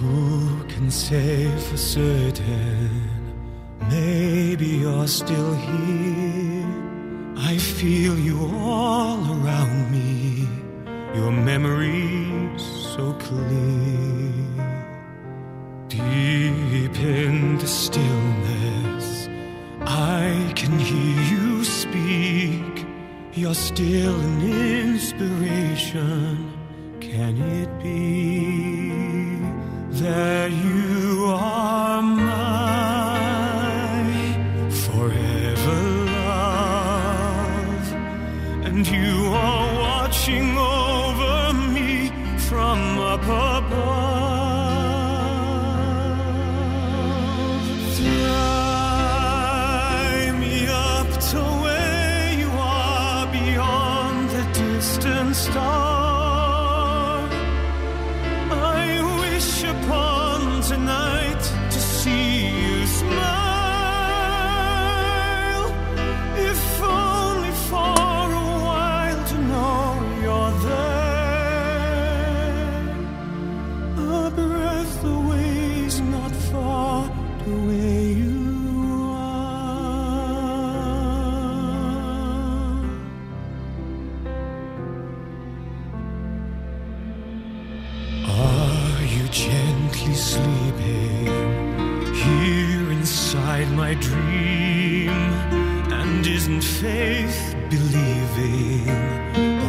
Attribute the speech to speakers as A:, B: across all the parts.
A: Who can say for certain? Maybe you're still here. I feel you all around me. Your memory's so clear. Deep in the stillness, I can hear you speak. You're still an inspiration. Can it be that you are my forever love? And you are watching over me from up above. Fly me up to where you are beyond the distant star. I wish upon tonight to see you smile, if only for a while to know you're there. A breath away is not far to where you are. You gently sleeping here inside my dream? And isn't faith believing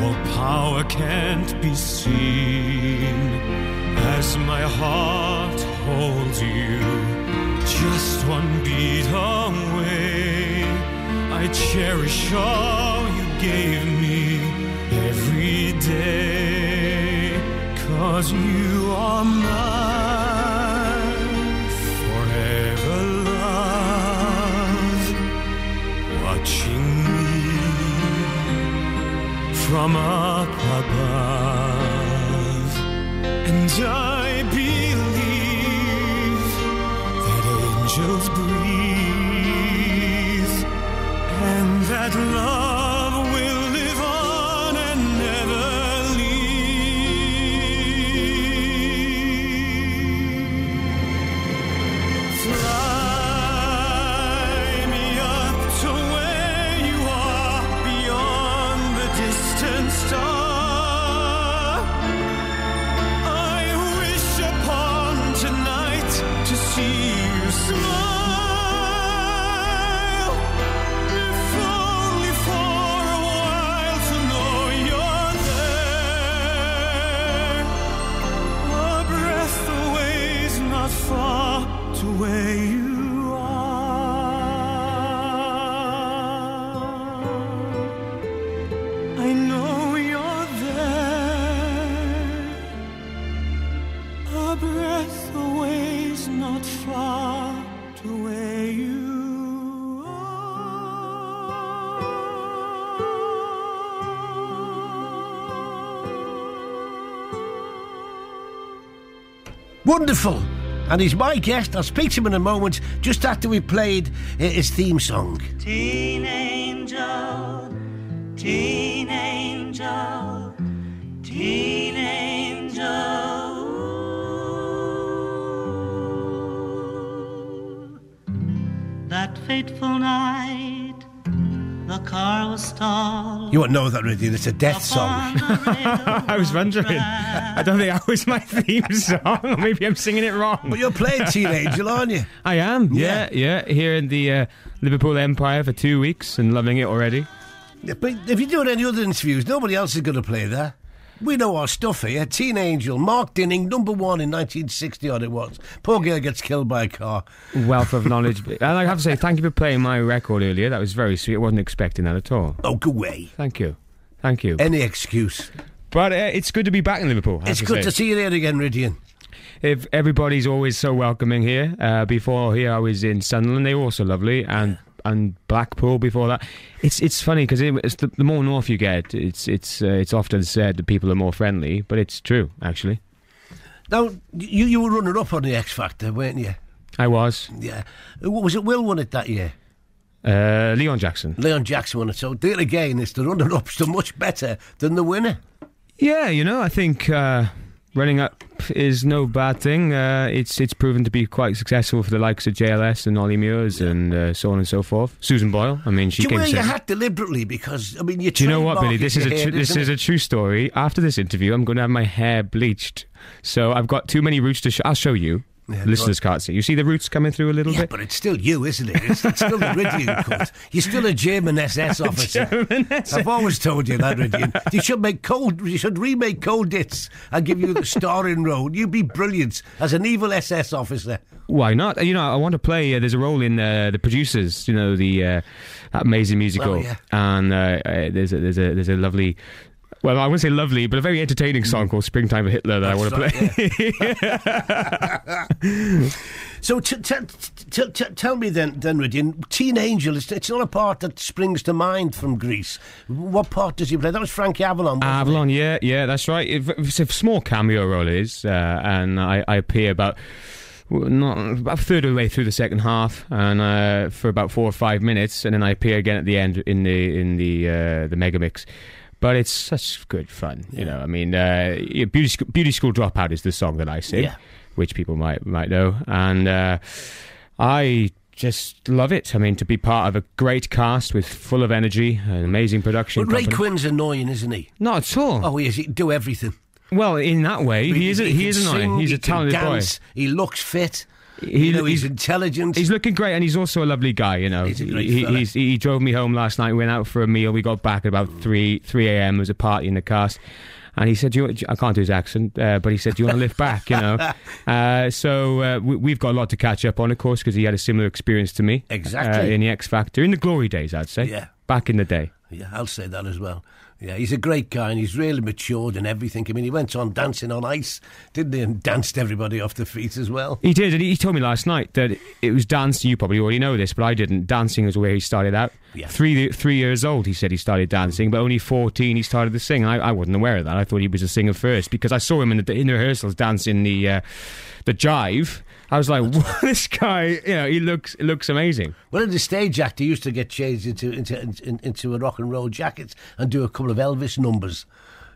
A: all power can't be seen? As my heart holds you just one beat away, I cherish all you gave me every day. 'Cause you are mine forever love, watching me from up above. And I believe that angels breathe, and that love will live on and never leave. Fly me up to where you are beyond the distant star. To see you smile, if only for a while to know you're there. A breath away is not far to where you are. I know you're there. A breath away, not far to where you are.
B: Wonderful. And he's my guest. I'll speak to him in a moment, just after we played his theme song.
C: Teen angel, teen angel, teen angel. That fateful night, the car was stalled.
B: You won't know that, Rhydian. It's a death song.
D: I was wondering. I don't think that was my theme song. Maybe I'm singing it wrong.
B: But you're playing Teen Angel, aren't you?
D: I am, yeah. Here in the Liverpool Empire for 2 weeks and loving it already.
B: Yeah, but if you're doing any other interviews, nobody else is going to play there. We know our stuff here. Teen Angel, Mark Dinning, number 1 in 1960 odd it was. Poor girl gets killed by a car.
D: Wealth of knowledge. And I have to say, thank you for playing my record earlier. That was very sweet. I wasn't expecting that at all.
B: Oh, go away.
D: Thank you. Thank you.
B: Any excuse.
D: But it's good to be back in Liverpool.
B: It's good to see you there again, Rhydian.
D: If everybody's always so welcoming here. Before here I was in Sunderland. They were also lovely. And Blackpool before that. It's funny because the more north you get, it's often said that people are more friendly, but it's true actually.
B: Now you were runner up on the X Factor, weren't you?
D: I was.
B: Yeah. Was it Will won it that year?
D: Leon Jackson.
B: Leon Jackson won it. So there again, it's the runner up's so much better than the winner.
D: Yeah, I think running up is no bad thing. It's proven to be quite successful for the likes of JLS and Ollie Mures and so on and so forth. Susan Boyle, I mean, she
B: Do you
D: came
B: wear your
D: second.
B: hat deliberately? Because, I mean, you
D: Do you know what, Billy? This is
B: this
D: a true story. After this interview, I'm going to have my hair bleached. So I've got too many roots to show. I'll show you.
B: Yeah,
D: Listeners can't see. You see the roots coming through a little bit?
B: But it's still you, isn't it? It's still the Rhydian cut. You're still a German SS officer. I've always told you that, Rhydian. You should remake Cold Hits and give you the starring role. You'd be brilliant as an evil SS officer.
D: Why not? You know, I want to play. There's a role in The Producers. You know, that amazing musical.
B: Oh, yeah.
D: And there's a lovely. Well, I wouldn't say lovely, but a very entertaining song called "Springtime for Hitler" that I want to play.
B: So tell me then, Rhydian, Teen Angel, it's not a part that springs to mind from Greece. What part does he play? That was Frankie Avalon, wasn't
D: Avalon, yeah, that's right. It's a small cameo role, it is, and I appear about a third of the way through the second half, and for about 4 or 5 minutes, and then I appear again at the end in the mega mix. But it's such good fun, you know. I mean, Beauty School Dropout is the song that I sing, which people might know, and I just love it. I mean, to be part of a great cast with full of energy, an amazing production.
B: But Ray Quinn's annoying, isn't he?
D: Not at all.
B: Oh, he is. He can do everything.
D: Well, in that way, he is annoying. He's a talented boy.
B: He looks fit. He's intelligent.
D: He's looking great, and he's also a lovely guy. You know,
B: he's a great fella.
D: He drove me home last night. We went out for a meal. We got back at about 3 a.m. There was a party in the cast, and he said, I can't do his accent, but he said, "Do you want to lift back?" You know. So we've got a lot to catch up on, of course, because he had a similar experience to me.
B: Exactly.
D: In the X Factor, in the glory days, I'd say.
B: Yeah.
D: Back in the day.
B: Yeah, I'll say that as well. Yeah, he's a great guy, and he's really matured and everything. I mean, he went on Dancing on Ice, didn't he? And danced everybody off their feet as well.
D: He did, and he told me last night that it was dancing. You probably already know this, but I didn't. Dancing was where he started out.
B: Yeah.
D: 3 years old, he said he started dancing, but only 14 he started to sing. I wasn't aware of that. I thought he was a singer first, because I saw him in the rehearsals dancing the jive. I was like, wow, this guy, you know, he looks amazing.
B: Well, in the stage act, he used to get changed into a rock and roll jacket and do a couple of Elvis numbers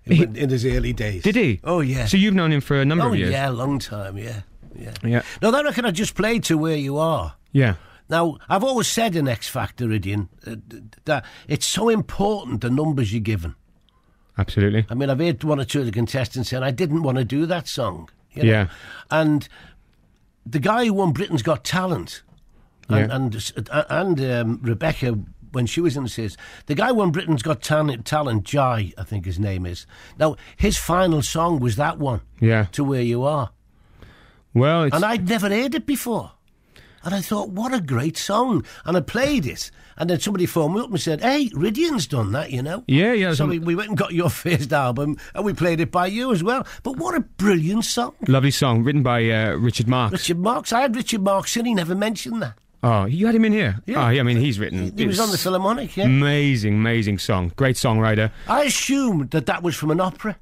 B: in his early days.
D: Did he?
B: Oh, yeah.
D: So you've known him for a number of years?
B: Oh, yeah, a long time, yeah.
D: Yeah.
B: Now, I reckon I just played to Where You Are.
D: Yeah.
B: Now, I've always said in X Factor, Rhydian, that it's so important the numbers you're given.
D: Absolutely.
B: I mean, I've heard one or two of the contestants saying, I didn't want to do that song. You know?
D: Yeah.
B: And the guy who won Britain's Got Talent, and Rebecca, when she was in the series, the guy who won Britain's Got Talent, Jai, I think his name is. Now, his final song was that one, To Where You Are.
D: Well,
B: and I'd never heard it before. And I thought, what a great song. And I played it. And then somebody phoned me up and said, hey, Rhydian's done that, you know.
D: Yeah.
B: So we went and got your first album, and we played it by you as well. But what a brilliant song.
D: Lovely song, written by Richard Marx.
B: Richard Marx. I had Richard Marx in, he never mentioned that.
D: Oh, you had him in here?
B: Yeah.
D: Oh, yeah, I mean, he's written...
B: He was on the Philharmonic, yeah.
D: Amazing song. Great songwriter.
B: I assumed that was from an opera.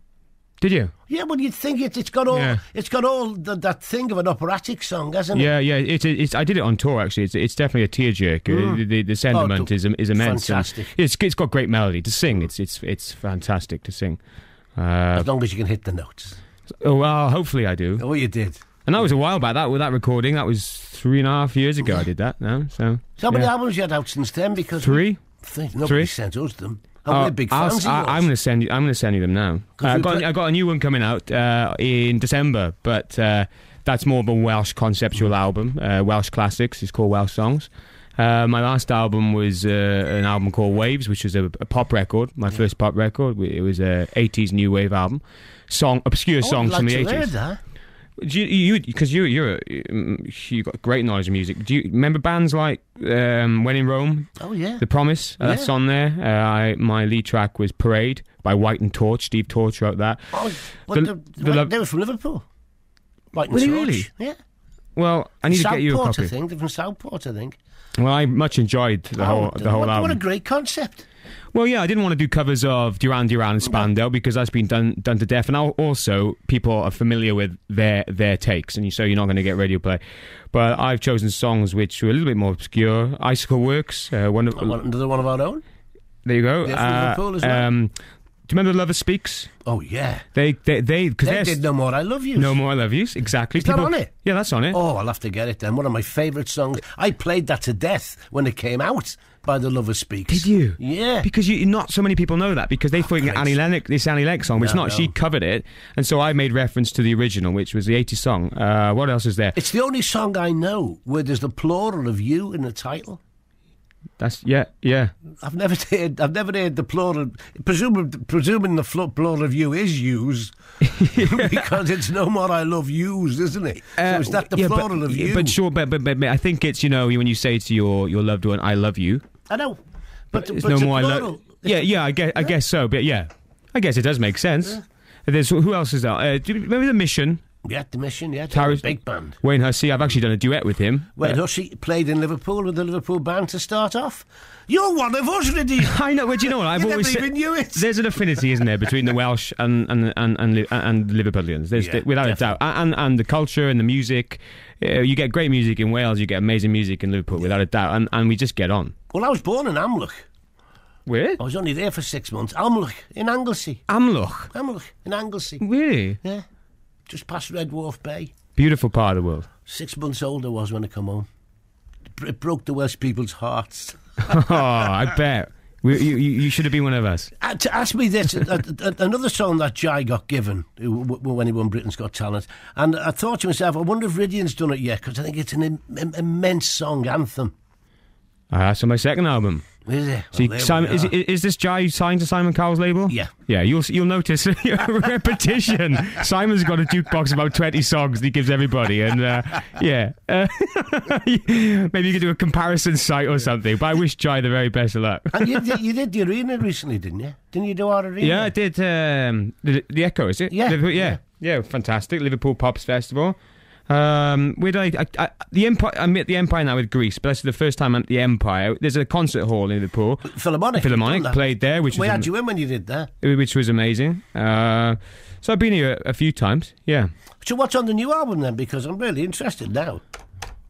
D: Did you?
B: Yeah, well, you'd think it's got all that thing of an operatic song, hasn't it?
D: Yeah. It's I did it on tour actually. It's definitely a tearjerker. The sentiment is immense.
B: Fantastic.
D: It's got great melody to sing. It's fantastic to sing.
B: As long as you can hit the notes.
D: Oh well, hopefully I do.
B: Oh, you did.
D: And that was a while back. That recording. That was 3.5 years ago. I did that. Now, so
B: how many albums you had out since then? Because
D: 3.
B: Nobody sent us them. We're big fans.
D: I'm going to send you them now. I got a new one coming out in December, but that's more of a Welsh conceptual album. Welsh classics. It's called Welsh Songs. My last album was an album called Waves, which was a pop record. My first pop record. It was a 80s new wave album. Obscure songs from the 80s.
B: Heard that.
D: Because you got great knowledge of music. Do you remember bands like When in Rome?
B: Oh yeah,
D: The Promise. That's on there. My lead track was Parade by White and Torch. Steve Torch wrote that.
B: Oh, they were from Liverpool. White and Torch.
D: Really?
B: Yeah.
D: Well, I need to get you a copy.
B: I think they're from Southport. I think.
D: Well, I much enjoyed the whole album.
B: What a great concept.
D: Well, yeah, I didn't want to do covers of Duran Duran and Spandau because that's been done to death, and also people are familiar with their takes, and so you're not going to get radio play. But I've chosen songs which were a little bit more obscure. Icicle Works,
B: another one of our own.
D: There you go.
B: Liverpool as well.
D: you remember Lover Speaks?
B: Oh, yeah.
D: They
B: did No More I Love You.
D: No More I Love You, exactly.
B: Is that on it?
D: Yeah, that's on it.
B: Oh, I'll have to get it then. One of my favourite songs. I played that to death when it came out by the Lover Speaks.
D: Did you?
B: Yeah.
D: Because not so many people know that, because they thought Annie Lennox song, but it's not.
B: No.
D: She covered it, and so I made reference to the original, which was the 80s song. What else is there?
B: It's the only song I know where there's the plural of you in the title.
D: That's yeah.
B: I've never heard the plural. Presuming the plural of you is yous, because it's No More I Love Yous, isn't it? So is that the plural of you?
D: But sure, but I think it's when you say to your loved one, "I love you."
B: I know, but
D: it's
B: no
D: no
B: it's
D: more. I guess so. But yeah, I guess it does make sense.
B: Yeah.
D: There's who else is there? Do you remember The Mission?
B: Yeah, The Mission, yeah. Big band.
D: Wayne Hussey, I've actually done a duet with him.
B: Wayne Hussey played in Liverpool with the Liverpool band to start off. You're one of us, Rhydian.
D: I know, but you know what? I've always
B: never even knew it.
D: There's an affinity, isn't there, between the Welsh and Liverpudlians. There's without a doubt. And the culture and the music. You get great music in Wales, you get amazing music in Liverpool, without a doubt. And we just get on.
B: Well, I was born in Amlwch.
D: Where?
B: I was only there for 6 months. Amlwch, in Anglesey.
D: Amlwch,
B: in Anglesey.
D: Really?
B: Yeah. Just past Red Wharf Bay.
D: Beautiful part of the world.
B: 6 months old I was when I come home. It broke the Welsh people's hearts.
D: Oh, I bet. You should have been one of us.
B: To ask me this, another song that Jai got given when he won Britain's Got Talent, and I thought to myself, I wonder if Rhydian's done it yet, because I think it's an immense song anthem.
D: That's on my second album.
B: Is it?
D: See,
B: Well,
D: Simon, is this Jai signed to Simon Cowell's label?
B: Yeah.
D: Yeah, you'll notice repetition. Simon's got a jukebox about 20 songs that he gives everybody, and maybe you could do a comparison site or something, but I wish Jai the very best of luck.
B: And you did the arena recently, didn't you? Didn't you do our arena?
D: Yeah, I did the Echo, is it?
B: Yeah.
D: Liverpool, yeah, fantastic. Liverpool Pops Festival. Where did the Empire? I'm at the Empire now with Greece, but that's the first time I'm at the Empire. There's a concert hall in Liverpool.
B: Philharmonic
D: played there,
B: we had you in when you did that,
D: which was amazing. So I've been here a few times. Yeah.
B: So what's on the new album then? Because I'm really interested now.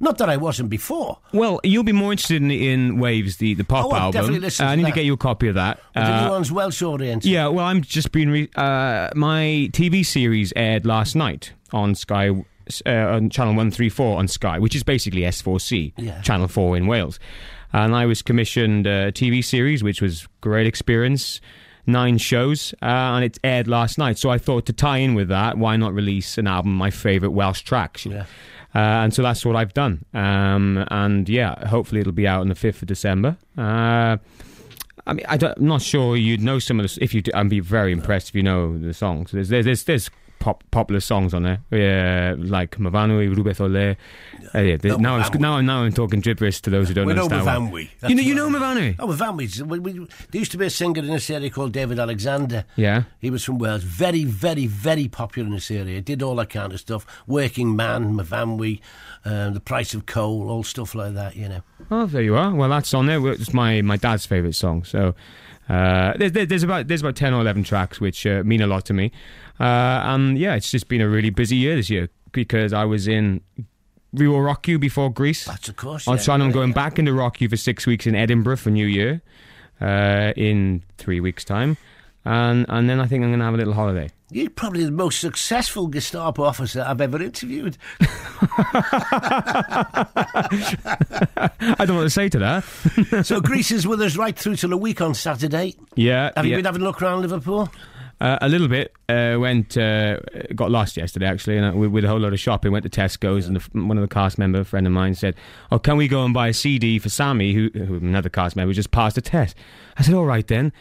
B: Not that I wasn't before.
D: Well, you'll be more interested in Waves, the pop album.
B: Definitely listen to
D: I need
B: that.
D: to get you a copy of that.
B: The new one's Welsh oriented.
D: Yeah, well, I'm just been my TV series aired last night on Sky. On Channel 134 on Sky, which is basically S4C, Channel 4 in Wales. And I was commissioned a TV series, which was great experience, 9 shows, and it aired last night. So I thought, to tie in with that, why not release an album, my favourite Welsh tracks?
B: Yeah.
D: And so that's what I've done. And yeah, hopefully it'll be out on the 5th of December. I mean, I'm not sure you'd know some of this. If you do, I'd be very impressed if you know the songs. There's popular songs on there, like Mavanwi, Rhywbeth Ole. Now I'm talking gibberish to those who don't understand.
B: Mavanwi.
D: You know Mavanwi?
B: Oh, Mavanwi. There used to be a singer in this area called David Alexander.
D: Yeah.
B: He was from Wales. Very, very, very popular in this area. Did all that kind of stuff. Working Man, Mavanwi, The Price of Coal, all stuff like that, you know.
D: Oh, there you are. Well, that's on there. It's my dad's favourite song, so... there's about 10 or 11 tracks which mean a lot to me, and yeah, it's just been a really busy year this year, because I was in Rio Rock You before Greece.
B: That's of course.
D: I'm going back into Rock You for 6 weeks in Edinburgh for New Year, in 3 weeks' time, and then I think I'm going to have a little holiday.
B: You're probably the most successful Gestapo officer I've ever interviewed.
D: I don't know what to say to that.
B: So Greece is with us right through till a week on Saturday.
D: Yeah.
B: Have you been having a look around Liverpool?
D: A little bit. Got lost yesterday, actually, and with a whole lot of shopping. Went to Tesco's, and one of the cast member, a friend of mine, said, "Oh, can we go and buy a CD for Sammy, who another cast member, just passed a test?" I said, "All right then."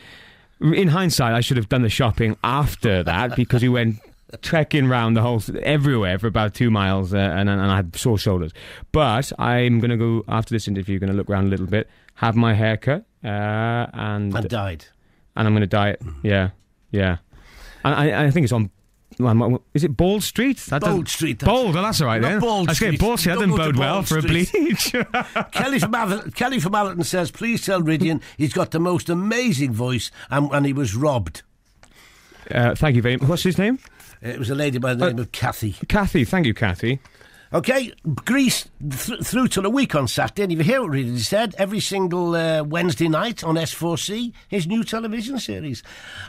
D: In hindsight, I should have done the shopping after that, because we went trekking round everywhere for about 2 miles, and I had sore shoulders. But I'm going to go, after this interview, going to look around a little bit, have my hair cut, and
B: dyed.
D: And I'm going to dye it. Yeah. And I think it's on... Is it Bald Street?
B: Bold Street.
D: Bold, that's all right then.
B: Bald Street.
D: Bald Street, that didn't bode well for a bleach.
B: Kelly from Allerton says, please tell Rhydian he's got the most amazing voice, and he was robbed.
D: Thank you very much. What's his name?
B: It was a lady by the name of Kathy.
D: Kathy, thank you, Kathy.
B: Okay, Greece through till a week on Saturday. And if you hear what Rhydian said, every single Wednesday night on S4C, his new television series.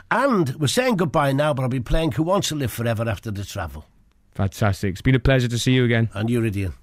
B: And we're saying goodbye now, but I'll be playing Who Wants to Live Forever after the travel.
D: Fantastic. It's been a pleasure to see you again.
B: And you, Rhydian.